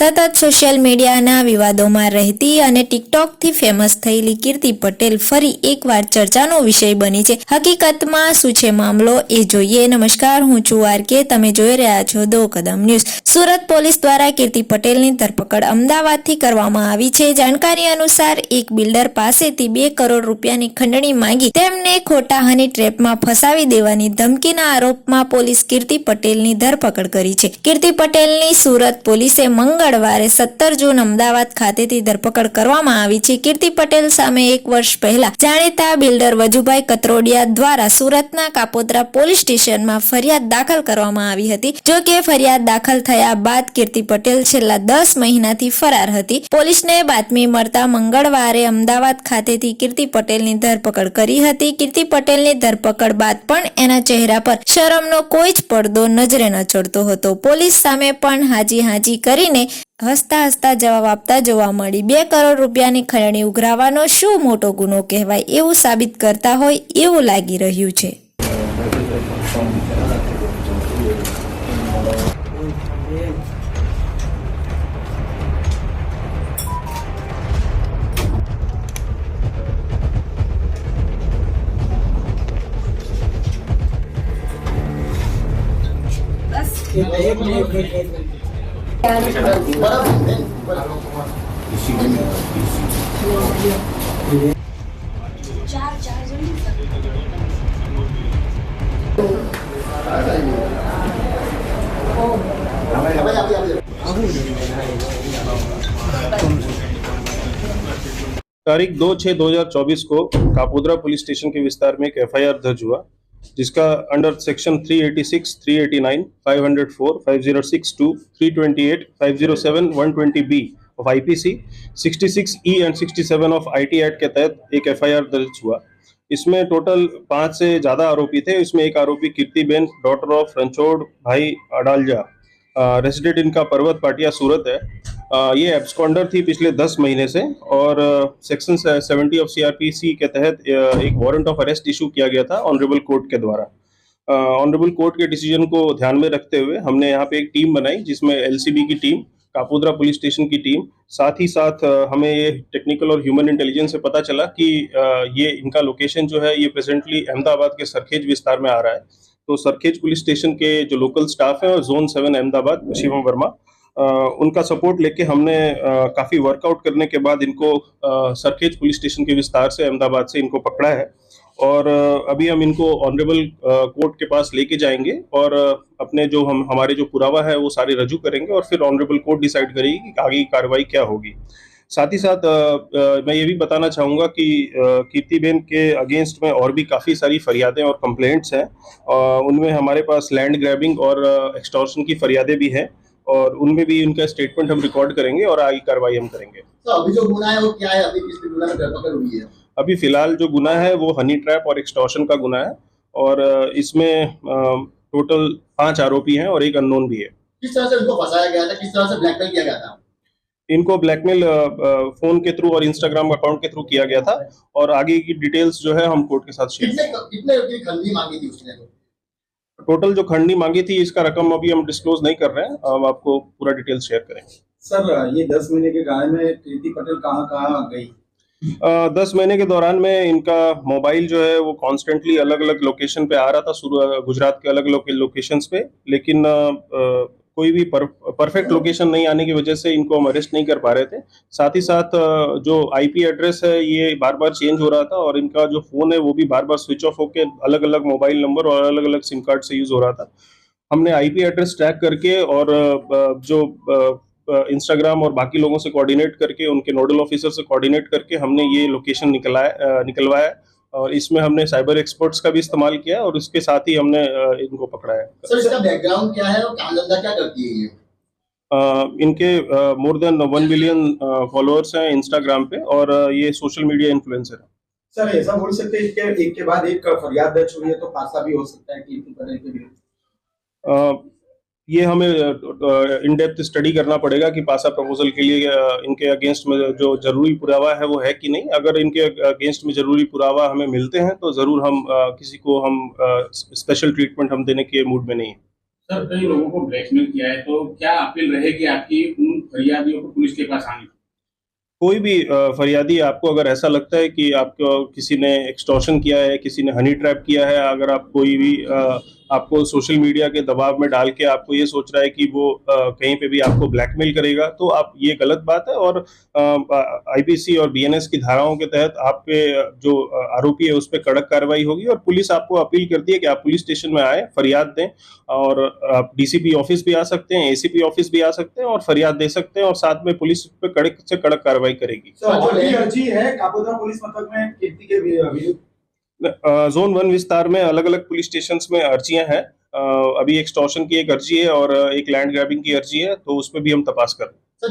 સતત સોશિયલ મીડિયાના વિવાદોમાં રહેતી અને ટિકટોકથી ફેમસ થયેલી કીર્તિ પટેલ ફરી એકવાર ચર્ચાનો વિષય બની છે. હકીકતમાં શું છે મામલો એ જોઈએ. નમસ્કાર, હું છું આરકે. તમે જોઈ રહ્યા છો દો કદમ ન્યૂઝ. સુરત પોલીસ દ્વારા કીર્તિ પટેલની ધરપકડ અમદાવાદથી કરવામાં આવી છે. જાણકારી અનુસાર એક બિલ્ડર પાસેથી 2 કરોડ રૂપિયાની ખંડણી માંગી તેમને ખોટા હની ટ્રેપમાં ફસાવી દેવાની ધમકીના આરોપમાં પોલીસ કીર્તિ પટેલની ધરપકડ કરી છે. કીર્તિ પટેલની સુરત પોલીસે મંગળવારે 17 જૂન અમદાવાદ ખાતેથી ધરપકડ કરવામાં આવી છે. કીર્તિ પટેલ સામે 1 વર્ષ પહેલા જાણીતા બિલ્ડર વજુભાઈ કત્રોડિયા દ્વારા સુરતના કાપોદ્રા પોલીસ સ્ટેશનમાં ફરિયાદ દાખલ કરવામાં આવી હતી. જો કે ફરિયાદ દાખલ થયા બાદ કીર્તિ પટેલ છેલ્લા 10 મહિનાથી ફરાર હતી. પોલીસને બાતમી મળતા મંગળવારે અમદાવાદ ખાતેથી કીર્તિ પટેલની ધરપકડ કરી હતી. કીર્તિ પટેલની ધરપકડ બાદ પણ એના ચહેરા પર શરમનો કોઈ જ પડદો નજરે ન ચડતો હતો. પોલીસ સામે પણ હાજી કરીને હસતા હસતા જવાબ આપતા જોવા મળી. 2 કરોડ રૂપિયાની ખંડણી ઉઘરાવવાનો શું મોટો ગુનો કહેવાય એવું સાબિત કરતા હોય એવું લાગી રહ્યું છે. तारीख 2/6/2024 को कापोद्रा पुलिस स्टेशन के विस्तार में एक एफआईआर दर्ज हुआ, जिसका under section 386, 389, 504, 5062, 328, 507, 120B of IPC, 66E and 67 of IT act के तहत एक एफआईआर दर्ज हुआ. इसमें टोटल 5 से ज़्यादा आरोपी थे. इसमें एक आरोपी कीर्तिबेन डॉटर ऑफ रणछोड़ भाई अडालजा, रेसिडेंट इनका पर्वत पाटिया सूरत है. ये एब्सकॉन्डर थी पिछले 10 महीने से और सेक्शन 70 ऑफ सीआरपीसी के तहत एक वारंट ऑफ अरेस्ट इशू किया गया था ऑनरेबल कोर्ट के द्वारा. ऑनरेबल कोर्ट के डिसीजन को ध्यान में रखते हुए हमने यहाँ पे एक टीम बनाई, जिसमें एलसीबी की टीम, कापोद्रा पुलिस स्टेशन की टीम, साथ ही साथ हमें ये टेक्निकल और ह्यूमन इंटेलिजेंस से पता चला कि ये इनका लोकेशन जो है ये प्रेजेंटली अहमदाबाद के सरखेज विस्तार में आ रहा है. तो सरखेज पुलिस स्टेशन के जो लोकल स्टाफ है और जोन 7 अहमदाबाद शिवम वर्मा, उनका सपोर्ट लेके हमने काफ़ी वर्कआउट करने के बाद इनको सरखेज पुलिस स्टेशन के विस्तार से अहमदाबाद से इनको पकड़ा है. और अभी हम इनको ऑनरेबल कोर्ट के पास लेके जाएंगे और अपने जो हमारे जो पुरावा है वो सारे रजू करेंगे और फिर ऑनरेबल कोर्ट डिसाइड करेगी कि आगे की कार्रवाई क्या होगी. साथ ही साथ मैं ये भी बताना चाहूँगा कि कीर्तिबेन के अगेंस्ट में और भी काफ़ी सारी फरियादें और कंप्लेंट्स हैं. उनमें हमारे पास लैंड ग्रैबिंग और एक्सटॉर्शन की फरियादें भी हैं और उनमें भी उनका स्टेटमेंट हम रिकॉर्ड करेंगे और आगे कार्रवाई हम करेंगे. तो अभी जो गुना है वो क्या है? अभी किस गुना में धरपकड़ हुई है? अभी फिलहाल जो गुना है वो हनी ट्रैप और एक्सटॉर्शन का गुना है और इसमें टोटल 5 आरोपी हैं और एक अननोन भी है. किस तरह से इनको फंसाया गया था? किस तरह से ब्लैकमेल किया गया था? इनको ब्लैकमेल फोन के थ्रू और इंस्टाग्राम अकाउंट के थ्रू किया गया था और आगे की डिटेल्स जो है हम कोर्ट के साथ शेयर करेंगे. कितने की खंडनी मांगी थी उसने? टोटल जो खंडनी मांगी थी इसका रकम अभी हम डिस्क्लोज नहीं कर रहे हैं, हम आपको पूरा डिटेल्स शेयर करेंगे. सर, ये 10 महीने के गाय में कीर्ति पटेल कहाँ गई? 10 महीने के दौरान में इनका मोबाइल जो है वो कॉन्स्टेंटली अलग अलग लोकेशन पे आ रहा था, गुजरात के अलग अलग लोकेशंस पे, लेकिन कोई भी परफेक्ट लोकेशन नहीं आने की वजह से इनको हम अरेस्ट नहीं कर पा रहे थे. साथ ही साथ जो आईपी एड्रेस है ये बार बार चेंज हो रहा था और इनका जो फ़ोन है वो भी बार बार स्विच ऑफ होकर अलग अलग मोबाइल नंबर और अलग अलग सिम कार्ड से यूज़ हो रहा था. हमने आईपी एड्रेस ट्रैक करके और जो इंस्टाग्राम और बाकी लोगों से कोऑर्डिनेट करके, उनके नोडल ऑफिसर से कोऑर्डिनेट करके हमने ये लोकेशन निकलवाया और इसमें हमने साइबर एक्सपर्ट्स का भी इस्तेमाल किया और उसके साथ ही हमने इनको पकड़ा है. सर, इसका बैकग्राउंड क्या है और काम धंधा क्या करती है ये? इनके मोर देन 1 बिलियन फॉलोअर्स हैं इंस्टाग्राम पे और ये सोशल मीडिया इन्फ्लुएंसर है. सर, ऐसा बोल सकते हैं कि एक के बाद एक फरियाद दर्ज हुई है तो फांसा भी हो सकता है कीर्ति पटेल के विरुद्ध? ये हमें इन डेप्थ स्टडी करना पड़ेगा कि पासा प्रपोजल के लिए इनके अगेंस्ट में जो जरूरी पुरावा है वो है कि नहीं. अगर इनके अगेंस्ट में जरूरी पुरावा हमें मिलते हैं तो जरूर हम किसी को हम स्पेशल ट्रीटमेंट हम देने के मूड में नहीं है. सर कई लोगों को ब्लैकमेल किया है, तो क्या अपील रहेगी आपकी उन फरियादियों को पुलिस के पास आने की? कोई भी फरियादी, आपको अगर ऐसा लगता है कि आपको किसी ने एक्सटॉर्शन किया है, किसी ने हनी ट्रैप किया है, अगर आप कोई भी आपको सोशल मीडिया के दबाव में डाल के आपको ये सोच रहा है कि वो कहीं पे भी आपको ब्लैकमेल करेगा, तो आप ये गलत बात है। और आईपीसी और बीएनएस की धाराओं के तहत आप पे जो आरोपी है उस पर कड़क कार्रवाई होगी। और पुलिस आपको अपील करती है कि आप पुलिस स्टेशन में आए, फरियाद दें, और आप डीसीपी ऑफिस भी आ सकते हैं, एसीपी ऑफिस भी आ सकते हैं और फरियाद दे सकते हैं, और साथ में पुलिस पे कड़क से कड़क कार्रवाई करेगी। सर और भी अर्जी है कापोद्रा पुलिस मथक में कीर्ति के विरुद्ध? जोन 1 विस्तार में अलग अलग पुलिस स्टेशन में अर्जियां हैं। अभी एक्सटॉर्शन की एक अर्जी है और एक लैंड ग्रैबिंग की अर्जी है, तो उस पर भी हम तपास कर रहे हैं।